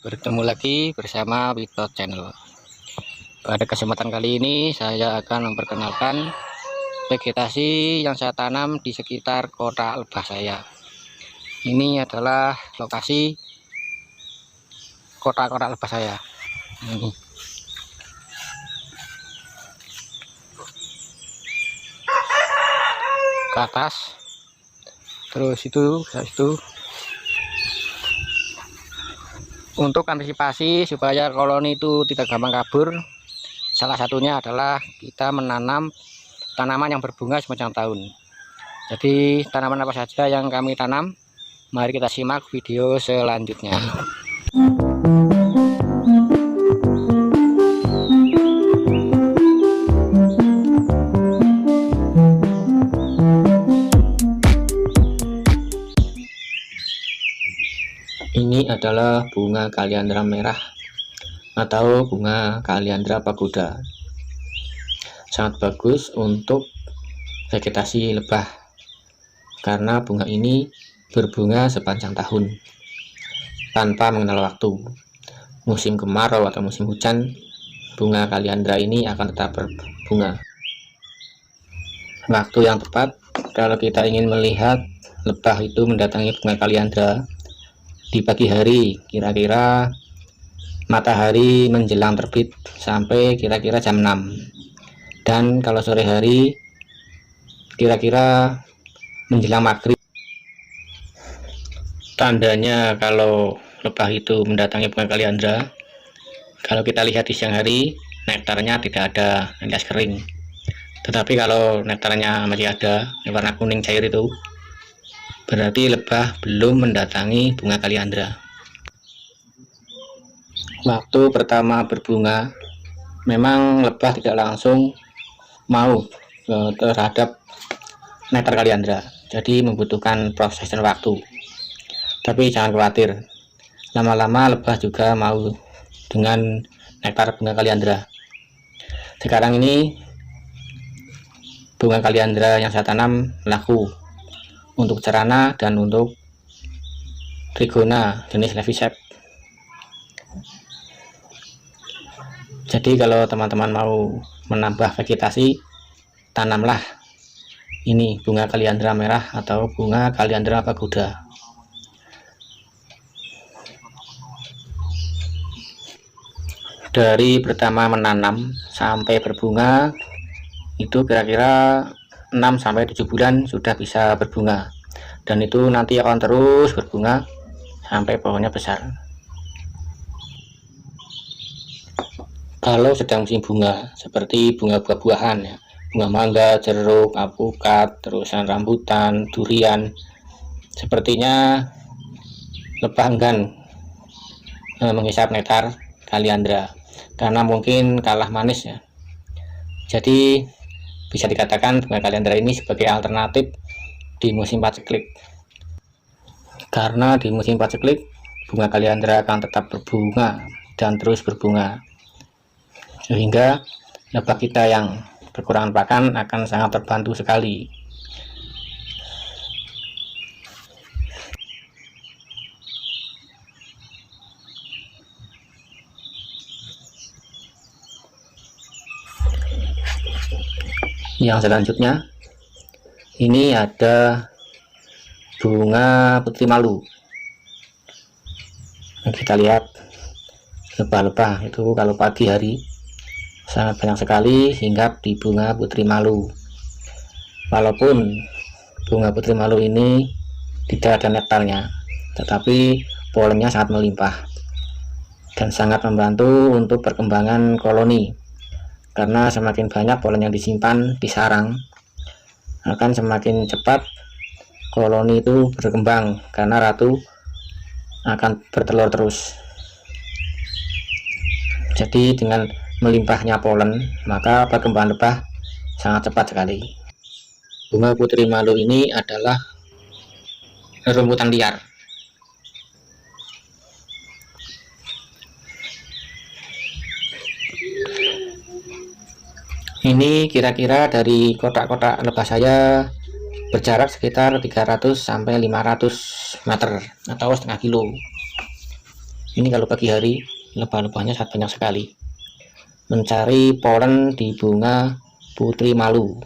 Bertemu lagi bersama Wito Channel. Pada kesempatan kali ini saya akan memperkenalkan vegetasi yang saya tanam di sekitar kota Lebah saya. Ini adalah lokasi kota Lebah saya. Ini. Ke atas, terus itu. Untuk antisipasi supaya koloni itu tidak gampang kabur, salah satunya adalah kita menanam tanaman yang berbunga sepanjang tahun. Jadi tanaman apa saja yang kami tanam, mari kita simak video selanjutnya. Ini adalah bunga kaliandra merah atau bunga kaliandra pagoda. Sangat bagus untuk vegetasi lebah karena bunga ini berbunga sepanjang tahun tanpa mengenal waktu. Musim kemarau atau musim hujan, bunga kaliandra ini akan tetap berbunga. Waktu yang tepat kalau kita ingin melihat lebah itu mendatangi bunga kaliandra di pagi hari, kira-kira matahari menjelang terbit sampai kira-kira jam 6, dan kalau sore hari kira-kira menjelang maghrib. Tandanya kalau lebah itu mendatangi bunga kaliandra, kalau kita lihat di siang hari nektarnya tidak ada, alias kering. Tetapi kalau nektarnya masih ada, warna kuning cair, itu berarti lebah belum mendatangi bunga kaliandra. Waktu pertama berbunga, memang lebah tidak langsung mau terhadap nektar kaliandra, jadi membutuhkan proses dan waktu. Tapi jangan khawatir, lama-lama lebah juga mau dengan nektar bunga kaliandra. Sekarang ini bunga kaliandra yang saya tanam laku untuk cerana dan untuk trigona jenis leafysape. Jadi kalau teman-teman mau menambah vegetasi, tanamlah ini bunga kaliandra merah atau bunga kaliandra pagoda. Dari pertama menanam sampai berbunga itu kira-kira 6-7 bulan sudah bisa berbunga, dan itu nanti akan terus berbunga sampai pohonnya besar. Kalau sedang musim bunga seperti bunga buah-buahan ya, bunga mangga, jeruk, alpukat, terusan rambutan, durian, sepertinya lebah enggan menghisap nektar kaliandra karena mungkin kalah manis ya. Jadi bisa dikatakan bunga kaliandra ini sebagai alternatif di musim paceklik. Karena di musim paceklik bunga kaliandra akan tetap berbunga dan terus berbunga, sehingga lebah kita yang kekurangan pakan akan sangat terbantu sekali. Yang selanjutnya ini ada bunga putri malu. Kita lihat lebah-lebah itu kalau pagi hari sangat banyak sekali hinggap di bunga putri malu. Walaupun bunga putri malu ini tidak ada nektarnya, tetapi polennya sangat melimpah dan sangat membantu untuk perkembangan koloni. Karena semakin banyak polen yang disimpan di sarang, akan semakin cepat koloni itu berkembang karena ratu akan bertelur terus. Jadi dengan melimpahnya polen, maka perkembangan lebah sangat cepat sekali. Bunga putri malu ini adalah rumputan liar. Ini kira-kira dari kotak-kotak lebah saya berjarak sekitar 300-500 meter atau setengah kilo. Ini kalau pagi hari lebah-lebahnya sangat banyak sekali mencari polen di bunga putri malu.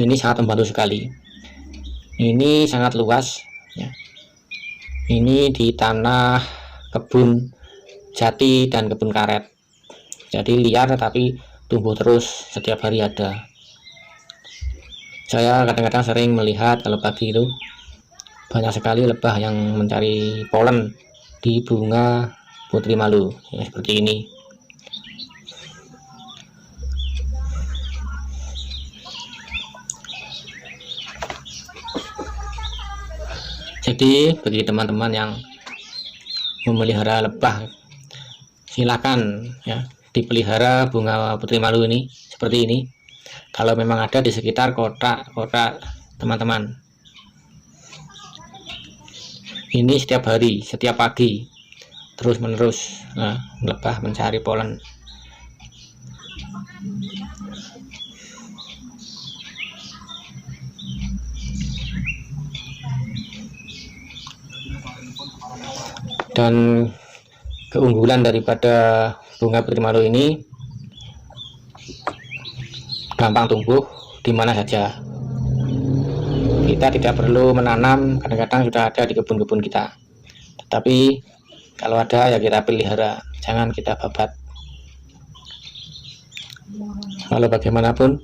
Ini sangat membantu sekali. Ini sangat luas ya. Ini di tanah kebun jati dan kebun karet, jadi liar tapi tumbuh terus, setiap hari ada. Saya kadang-kadang sering melihat kalau pagi itu banyak sekali lebah yang mencari polen di bunga putri malu ya, seperti ini. Jadi bagi teman-teman yang memelihara lebah, silakan ya dipelihara bunga putri malu ini seperti ini, kalau memang ada di sekitar kota teman-teman. Ini setiap hari, setiap pagi, terus menerus lebah mencari polen. Dan keunggulan daripada bunga putri malu ini, gampang tumbuh di mana saja. Kita tidak perlu menanam, kadang-kadang sudah ada di kebun-kebun kita. Tetapi kalau ada ya kita pelihara, jangan kita babat. Kalau bagaimanapun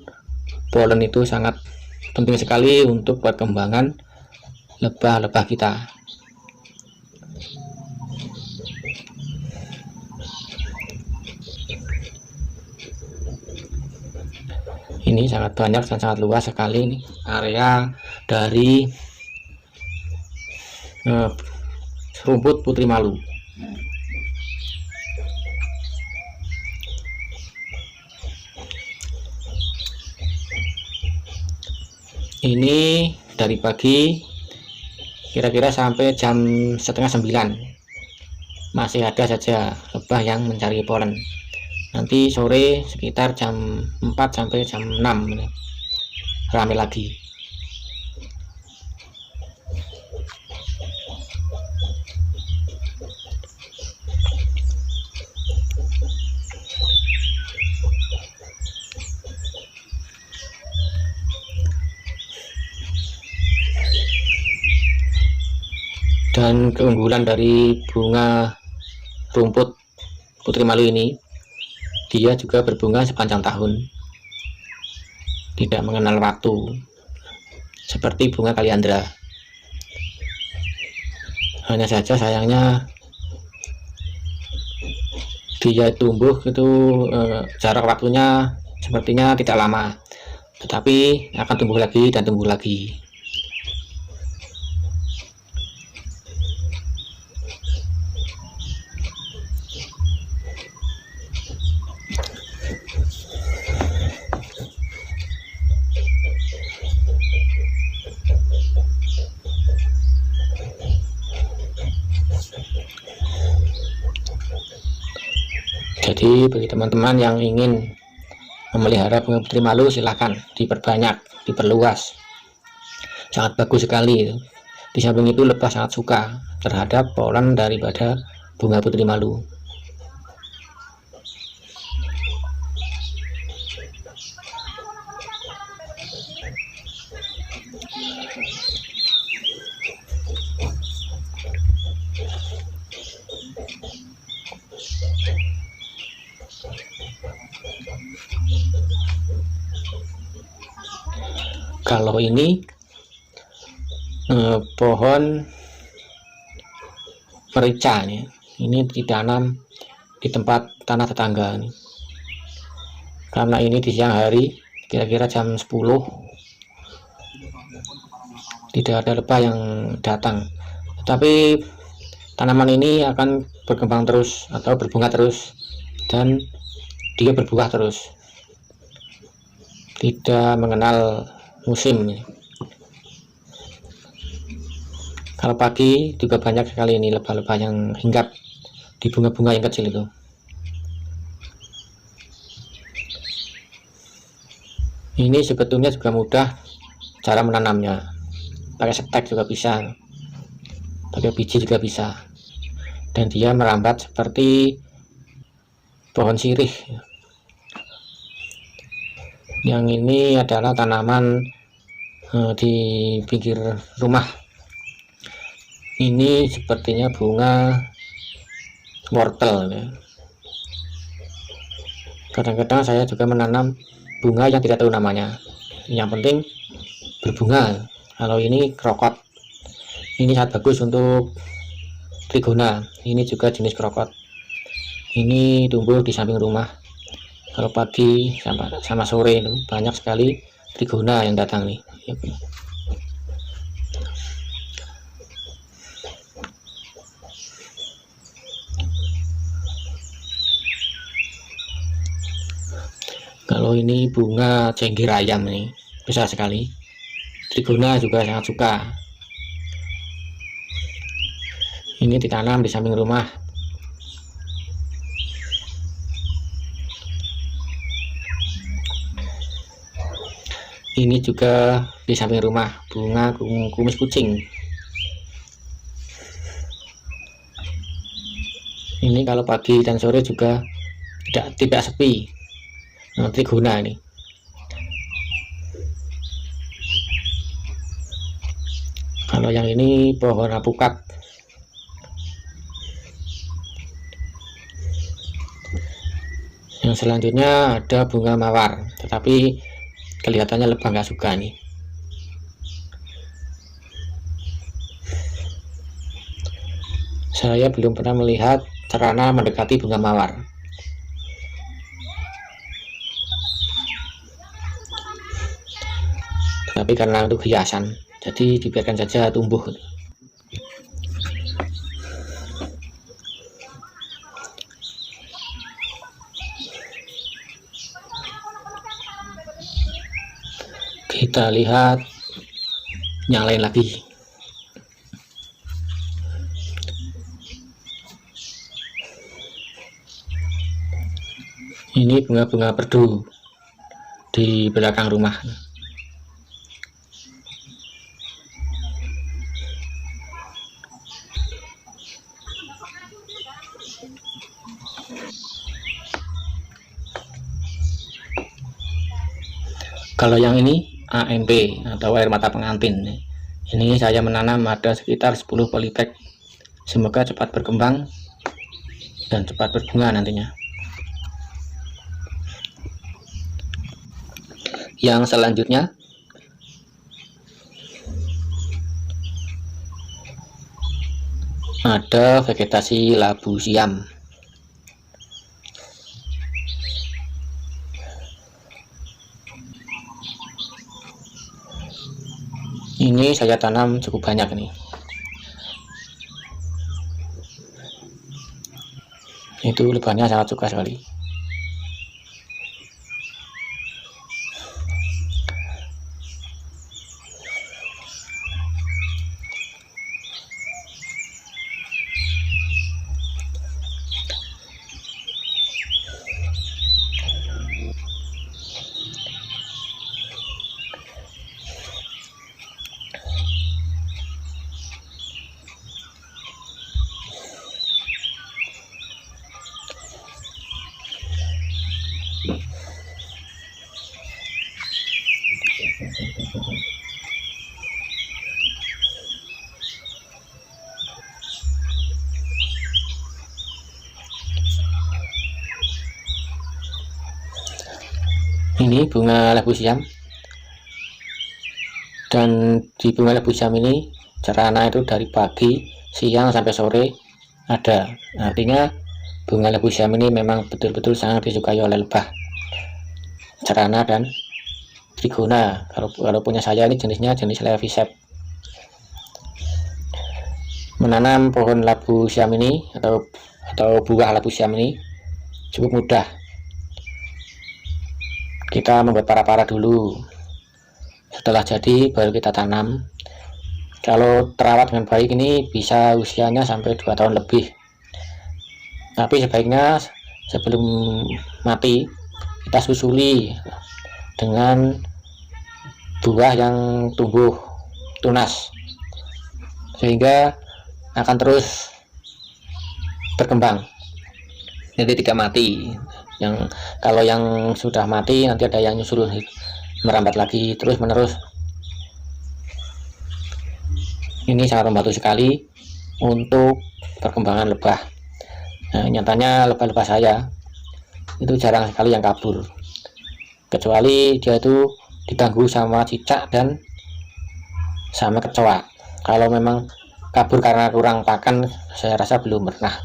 polen itu sangat penting sekali untuk perkembangan lebah-lebah kita. Ini sangat banyak dan sangat luas sekali ini area dari rumput putri malu. Ini dari pagi kira-kira sampai jam setengah 9 masih ada saja lebah yang mencari polen. Nanti sore sekitar jam 4 sampai jam 6 ramai lagi. Dan keunggulan dari bunga rumput putri malu ini, dia juga berbunga sepanjang tahun, tidak mengenal waktu, seperti bunga kaliandra. Hanya saja sayangnya dia tumbuh itu jarak waktunya sepertinya tidak lama, tetapi akan tumbuh lagi dan tumbuh lagi. Jadi bagi teman-teman yang ingin memelihara bunga putri malu, silahkan diperbanyak, diperluas, sangat bagus sekali. Di samping itu lebah sangat suka terhadap polen daripada bunga putri malu. Kalau ini pohon merica nih, ini ditanam di tempat tanah tetangga nih. Karena ini di siang hari kira-kira jam 10 tidak ada lebah yang datang, tapi tanaman ini akan berkembang terus atau berbunga terus, dan dia berbuah terus, tidak mengenal musim. Kalau pagi juga banyak sekali ini lebah-lebah yang hinggap di bunga-bunga yang kecil itu. Ini sebetulnya juga mudah cara menanamnya, pakai setek juga bisa, pakai biji juga bisa, dan dia merambat seperti pohon sirih. Yang ini adalah tanaman di pinggir rumah. Ini sepertinya bunga wortel ya. Kadang-kadang saya juga menanam bunga yang tidak tahu namanya, yang penting berbunga. Kalau ini krokot, ini sangat bagus untuk trigona. Ini juga jenis krokot, ini tumbuh di samping rumah. Kalau pagi sama sore itu banyak sekali trigona yang datang nih. Kalau ini bunga cengkir ayam nih, besar sekali. Trigona juga sangat suka. Ini ditanam di samping rumah. Ini juga di samping rumah, bunga kumis kucing. Ini kalau pagi dan sore juga tidak sepi. Trigona ini. Kalau yang ini pohon apukat. Yang selanjutnya ada bunga mawar, tetapi kelihatannya lebah nggak suka nih. Saya belum pernah melihat cara mendekati bunga mawar. Tapi karena untuk hiasan, jadi dibiarkan saja tumbuh. Kita lihat yang lain lagi. Ini bunga-bunga perdu di belakang rumah. Kalau yang ini AMP atau air mata pengantin, ini saya menanam ada sekitar 10 polybag. Semoga cepat berkembang dan cepat berbunga nantinya. Yang selanjutnya ada vegetasi labu siam. Ini saya tanam cukup banyak nih. Itu lebahnya sangat suka sekali. Ini bunga labu siam, dan di bunga labu siam ini cerana itu dari pagi, siang sampai sore ada. Artinya bunga labu siam ini memang betul-betul sangat disukai oleh lebah, cerana dan trigona. Kalau punya saya ini jenisnya jenis leavisep. Menanam pohon labu siam ini atau buah labu siam ini cukup mudah. Kita membuat para-para dulu, setelah jadi baru kita tanam. Kalau terawat dengan baik ini bisa usianya sampai 2 tahun lebih. Tapi sebaiknya sebelum mati kita susuli dengan buah yang tumbuh tunas, sehingga akan terus berkembang, jadi tidak mati. Kalau yang sudah mati nanti ada yang nyusul merambat lagi terus menerus. Ini sangat membantu sekali untuk perkembangan lebah. Nah, nyatanya lebah-lebah saya itu jarang sekali yang kabur, kecuali dia itu diganggu sama cicak dan sama kecoa. Kalau memang kabur karena kurang pakan, saya rasa belum pernah.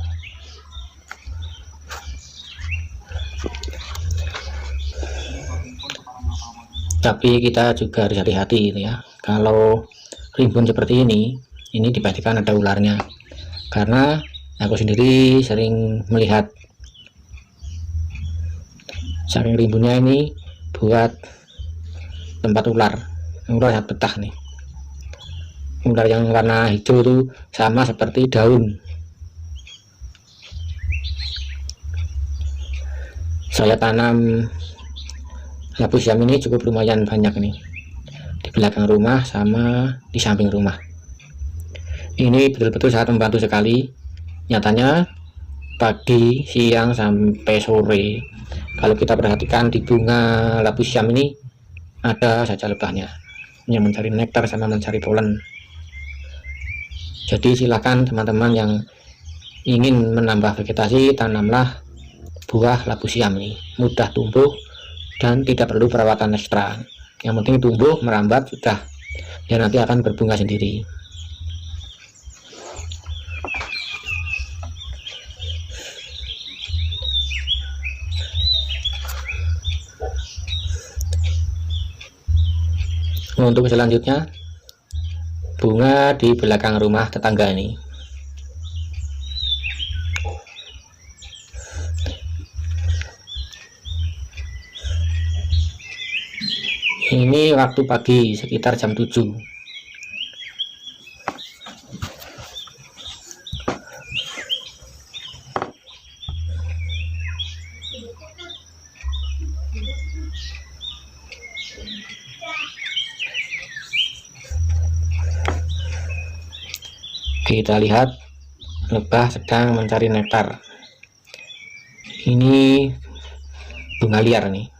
Tapi kita juga harus hati-hati ya, kalau rimbun seperti ini dipastikan ada ularnya, karena aku sendiri sering melihat saking rimbunnya ini buat tempat ular yang betah nih. Ular yang warna hijau itu sama seperti daun. Saya tanam labu siam ini cukup lumayan banyak nih, di belakang rumah sama di samping rumah. Ini betul-betul sangat membantu sekali. Nyatanya pagi, siang, sampai sore, kalau kita perhatikan di bunga labu siam ini ada saja lebahnya yang mencari nektar sama mencari polen. Jadi silakan teman-teman yang ingin menambah vegetasi, tanamlah buah labu siam ini. Mudah tumbuh dan tidak perlu perawatan ekstra. Yang penting tumbuh, merambat, sudah, dan nanti akan berbunga sendiri. Untuk selanjutnya, bunga di belakang rumah tetangga ini. Ini waktu pagi sekitar jam 7. Kita lihat lebah sedang mencari nektar. Ini bunga liar nih.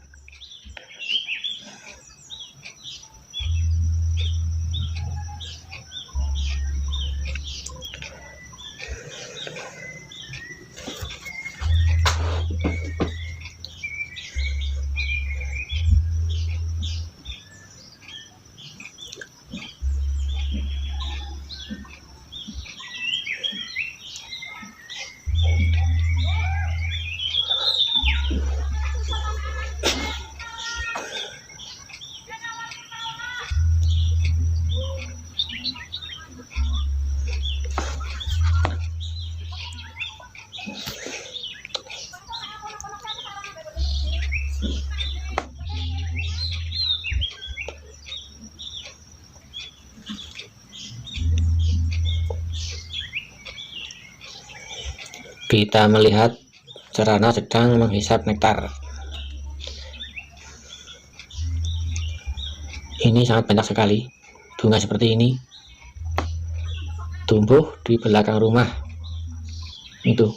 Kita melihat Cerana sedang menghisap nektar. Ini sangat banyak sekali bunga seperti ini tumbuh di belakang rumah itu.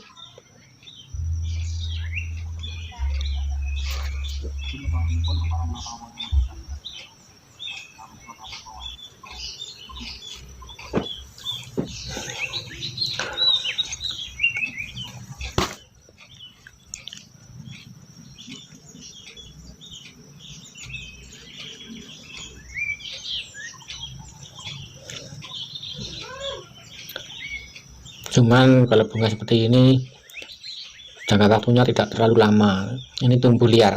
Cuman kalau bunga seperti ini jangka waktunya tidak terlalu lama. Ini tumbuh liar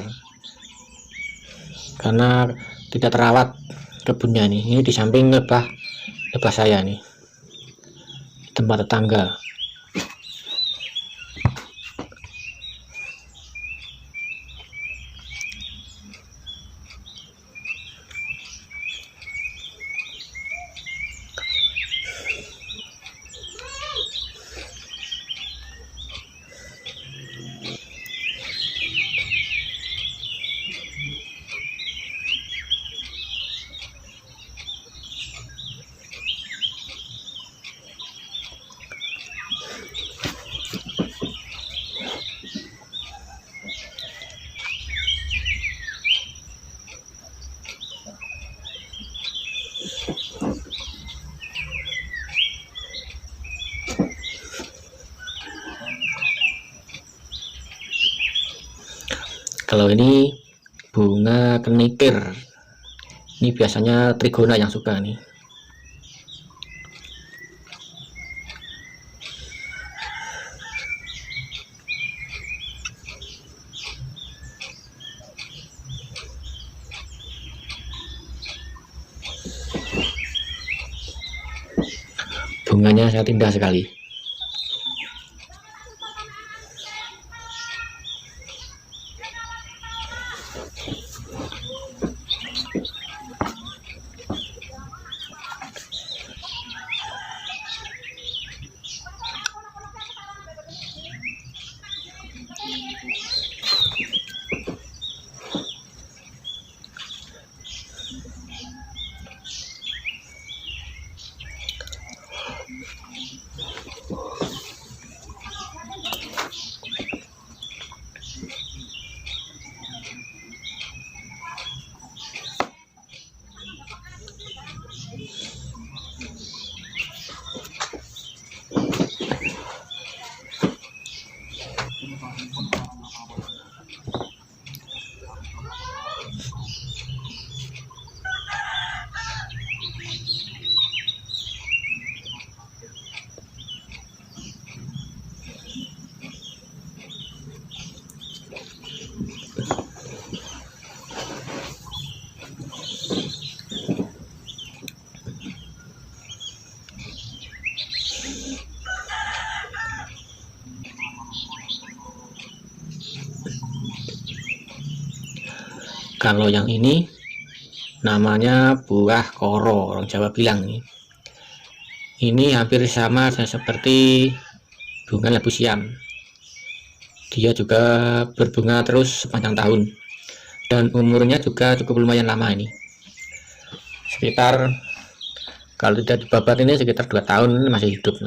karena tidak terawat kebunnya nih. Ini di samping lebah saya nih, tempat tetangga. Kalau ini bunga kenikir, ini biasanya trigona yang suka nih. Bunganya sangat indah sekali. Kalau yang ini namanya buah koro, orang Jawa bilang nih. Ini hampir sama seperti bunga labu siam. Dia juga berbunga terus sepanjang tahun, dan umurnya juga cukup lumayan lama ini. Sekitar, kalau tidak dibabat ini sekitar 2 tahun masih hidup.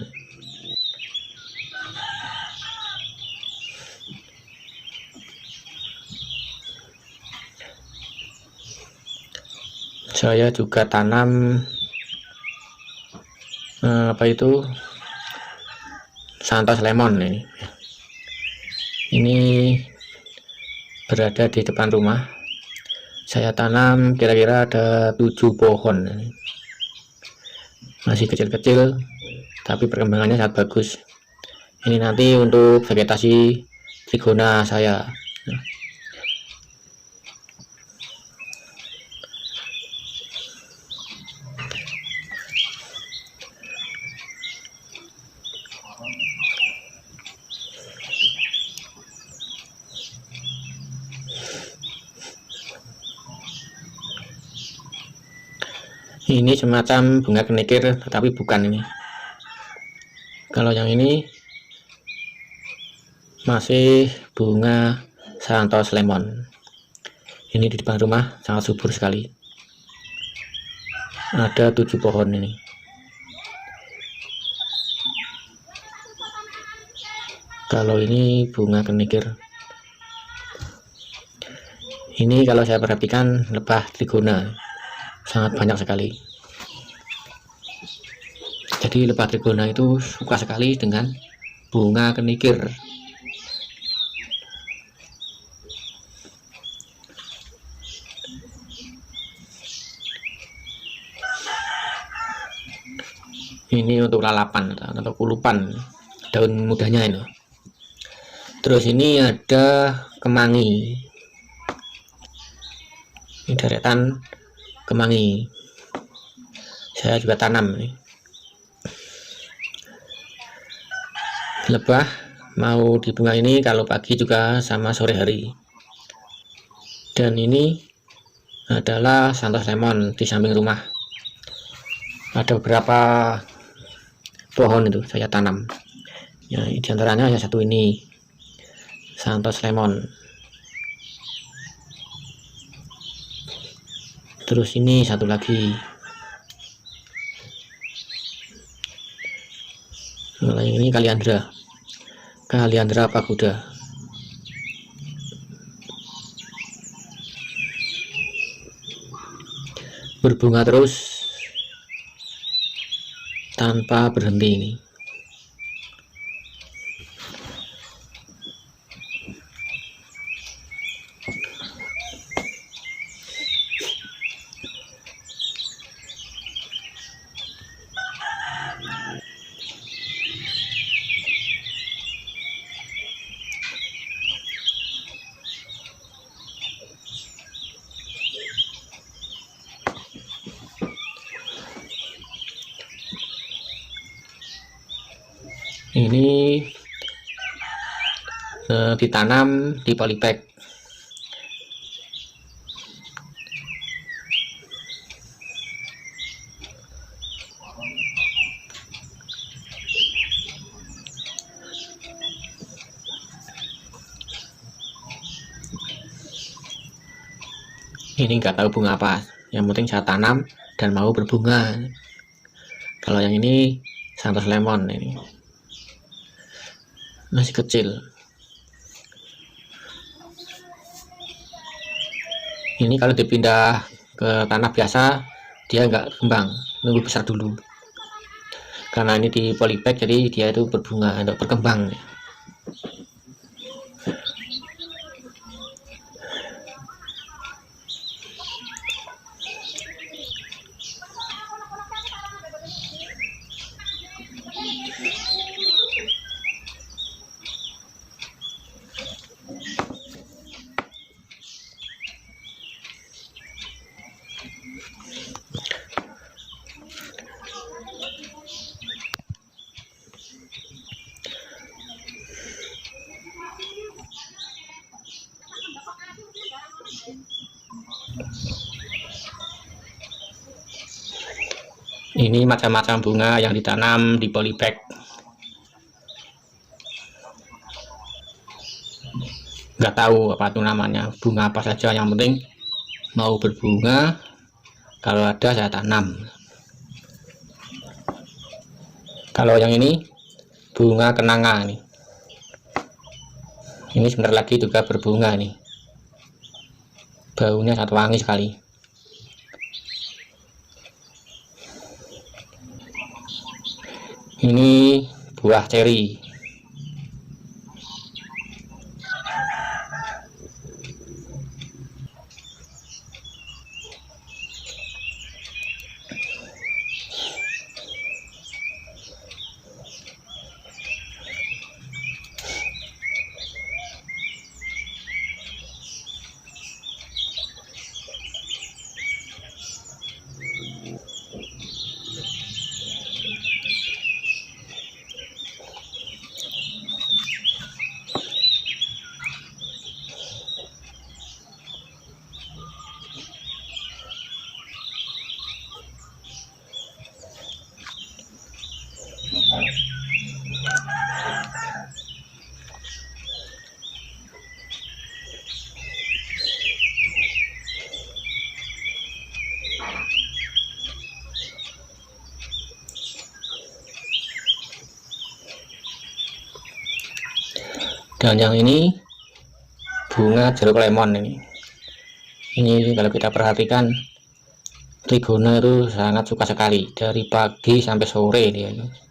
Saya juga tanam apa itu, Santos lemon ini. Ini berada di depan rumah. Saya tanam kira-kira ada 7 pohon. Masih kecil-kecil, tapi perkembangannya sangat bagus. Ini nanti untuk vegetasi trigona saya. Ini semacam bunga kenikir, tetapi bukan ini. Kalau yang ini masih bunga Santos lemon. Ini di depan rumah sangat subur sekali. Ada 7 pohon ini. Kalau ini bunga kenikir. Ini kalau saya perhatikan lebah trigona sangat banyak sekali. Jadi lebah trigona itu suka sekali dengan bunga kenikir. Ini untuk lalapan atau kulupan daun mudanya ini. Terus ini ada kemangi. Ini deretan kemangi. Saya juga tanam nih. Lebah mau di bunga ini kalau pagi juga sama sore hari. Dan ini adalah Santos lemon di samping rumah. Ada beberapa pohon itu saya tanam. Ya, diantaranya yang satu ini Santos lemon. Terus ini satu lagi. Nah, ini Kaliandra pagoda. Berbunga terus tanpa berhenti ini. ditanam di polybag. Ini nggak tahu bunga apa, yang penting saya tanam dan mau berbunga. Kalau yang ini Santos Lemon, ini masih kecil. Ini kalau dipindah ke tanah biasa dia nggak kembang, nunggu besar dulu. Karena ini di polybag jadi dia itu berbunga untuk berkembang. Ini macam-macam bunga yang ditanam di polybag. Nggak tahu apa itu namanya, bunga apa saja, yang penting mau berbunga. Kalau ada saya tanam. Kalau yang ini bunga kenanga nih. Ini sebentar lagi juga berbunga nih. Baunya sangat wangi sekali. Ini buah ceri. Dan yang ini bunga jeruk lemon ini. Ini kalau kita perhatikan trigona itu sangat suka sekali, dari pagi sampai sore dia ini.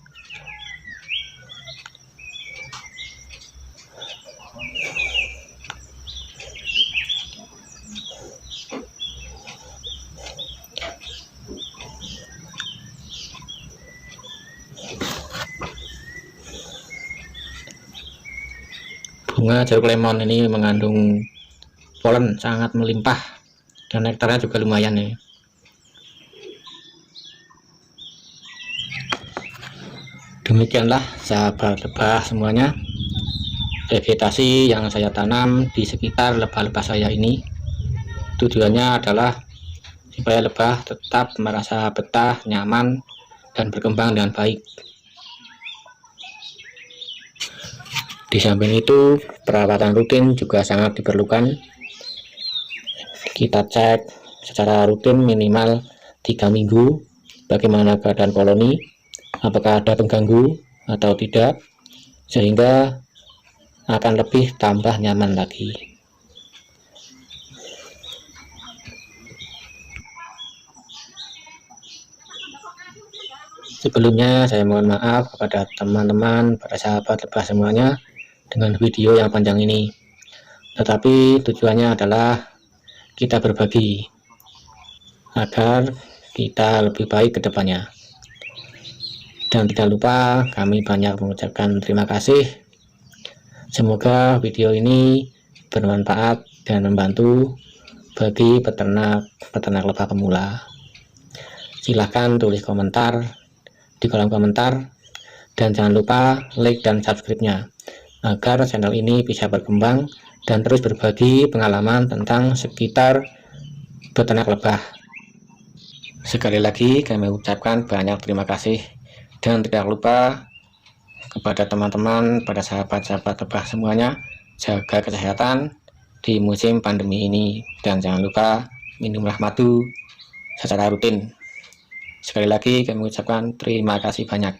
Bunga jeruk lemon ini mengandung polen sangat melimpah dan nektarnya juga lumayan nih. Demikianlah sahabat lebah semuanya, vegetasi yang saya tanam di sekitar lebah-lebah saya ini. Tujuannya adalah supaya lebah tetap merasa betah, nyaman, dan berkembang dengan baik. Di samping itu, perawatan rutin juga sangat diperlukan. Kita cek secara rutin minimal 3 minggu bagaimana keadaan koloni, apakah ada pengganggu atau tidak, sehingga akan lebih tambah nyaman lagi. Sebelumnya saya mohon maaf kepada teman-teman, para sahabat lebah semuanya dengan video yang panjang ini, tetapi tujuannya adalah kita berbagi agar kita lebih baik ke depannya. Dan tidak lupa kami banyak mengucapkan terima kasih. Semoga video ini bermanfaat dan membantu bagi peternak lebah pemula. Silahkan tulis komentar di kolom komentar dan jangan lupa like dan subscribe-nya agar channel ini bisa berkembang dan terus berbagi pengalaman tentang sekitar beternak lebah. Sekali lagi kami ucapkan banyak terima kasih, dan tidak lupa kepada teman-teman, pada sahabat-sahabat lebah semuanya, jaga kesehatan di musim pandemi ini, dan jangan lupa minumlah madu secara rutin. Sekali lagi kami ucapkan terima kasih banyak.